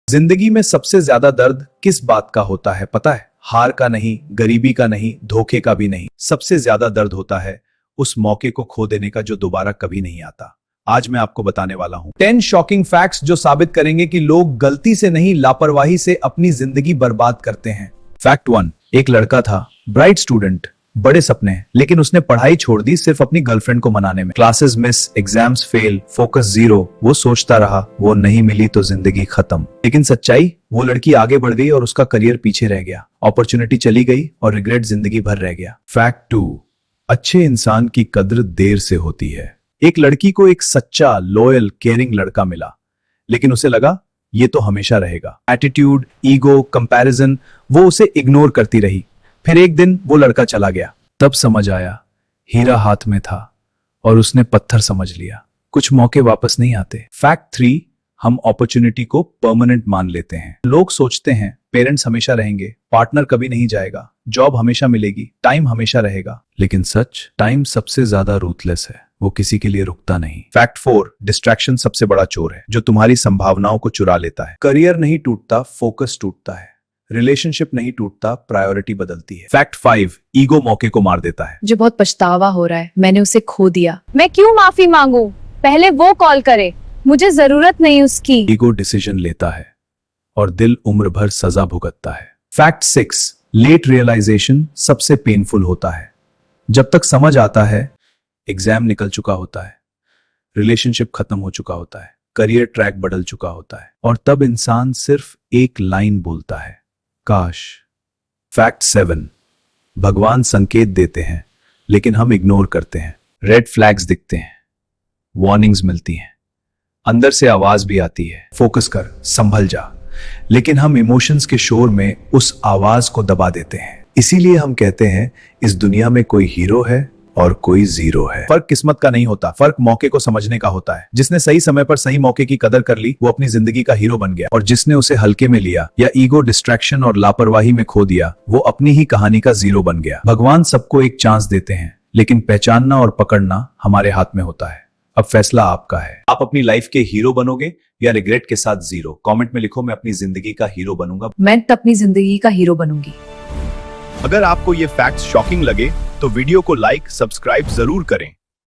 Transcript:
जिंदगी में सबसे ज्यादा दर्द किस बात का होता है पता है? हार का नहीं, गरीबी का नहीं, धोखे का भी नहीं। सबसे ज्यादा दर्द होता है उस मौके को खो देने का जो दोबारा कभी नहीं आता। आज मैं आपको बताने वाला हूं 10 शॉकिंग फैक्ट्स जो साबित करेंगे कि लोग गलती से नहीं, लापरवाही से अपनी जिंदगी बर्बाद करते हैं। फैक्ट 1, एक लड़का था, ब्राइट स्टूडेंट, बड़े सपने, लेकिन उसने पढ़ाई छोड़ दी सिर्फ अपनी गर्लफ्रेंड को मनाने में। Classes miss, exams fail, focus zero. वो सोचता रहा वो नहीं मिली तो जिंदगी खत्म। लेकिन सच्चाई, वो लड़की आगे बढ़ गई और उसका करियर पीछे रह गया। अपॉर्चुनिटी चली गई और रिग्रेट जिंदगी भर रह गया। फैक्ट 2, अच्छे इंसान की कद्र देर से होती है। एक लड़की को एक सच्चा, लॉयल, केयरिंग लड़का मिला, लेकिन उसे लगा ये तो हमेशा रहेगा। एटीट्यूड, ईगो, कंपैरिजन, वो उसे इग्नोर करती रही। फिर एक दिन वो लड़का चला गया, तब समझ आया हीरा हाथ में था और उसने पत्थर समझ लिया। कुछ मौके वापस नहीं आते। फैक्ट 3, हम अपॉर्चुनिटी को परमानेंट मान लेते हैं। लोग सोचते हैं पेरेंट्स हमेशा रहेंगे, पार्टनर कभी नहीं जाएगा, जॉब हमेशा मिलेगी, टाइम हमेशा रहेगा। लेकिन सच, टाइम सबसे ज्यादा रूथलेस है, वो किसी के लिए रुकता नहीं। फैक्ट 4, डिस्ट्रैक्शन सबसे बड़ा चोर है जो तुम्हारी संभावनाओं को चुरा लेता है। करियर नहीं टूटता, फोकस टूटता है। रिलेशनशिप नहीं टूटता, प्रायोरिटी बदलती है। फैक्ट 5, ईगो मौके को मार देता है। मुझे बहुत पछतावा हो रहा है, मैंने उसे खो दिया। मैं क्यों माफी मांगू, पहले वो कॉल करे, मुझे जरूरत नहीं उसकी। ईगो डिसीजन लेता है और दिल उम्र भर सजा भुगतता है। फैक्ट 6, लेट रियलाइजेशन सबसे पेनफुल होता है। जब तक समझ आता है एग्जाम निकल चुका होता है, रिलेशनशिप खत्म हो चुका होता है, करियर ट्रैक बदल चुका होता है, और तब इंसान सिर्फ एक लाइन बोलता है, काश। फैक्ट 7, भगवान संकेत देते हैं लेकिन हम इग्नोर करते हैं। रेड फ्लैग्स दिखते हैं, वार्निंग्स मिलती हैं, अंदर से आवाज भी आती है, फोकस कर, संभल जा, लेकिन हम इमोशंस के शोर में उस आवाज को दबा देते हैं। इसीलिए हम कहते हैं इस दुनिया में कोई हीरो है और कोई जीरो है। फर्क किस्मत का नहीं होता, फर्क मौके को समझने का होता है। जिसने सही समय पर सही मौके की कदर कर ली वो अपनी जिंदगी का हीरो बन गया, और जिसने उसे हल्के में लिया या ईगो, डिस्ट्रैक्शन और लापरवाही में खो दिया वो अपनी ही कहानी का जीरो बन गया। भगवान सबको एक चांस देते हैं, लेकिन पहचानना और पकड़ना हमारे हाथ में होता है। अब फैसला आपका है, आप अपनी लाइफ के हीरो बनोगे या रिग्रेट के साथ जीरो। कमेंट में लिखो, मैं अपनी जिंदगी का हीरो बनूंगा। मैं अपनी जिंदगी का हीरो बनूंगी। अगर आपको ये फैक्ट्स शॉकिंग लगे तो वीडियो को लाइक, सब्सक्राइब जरूर करें।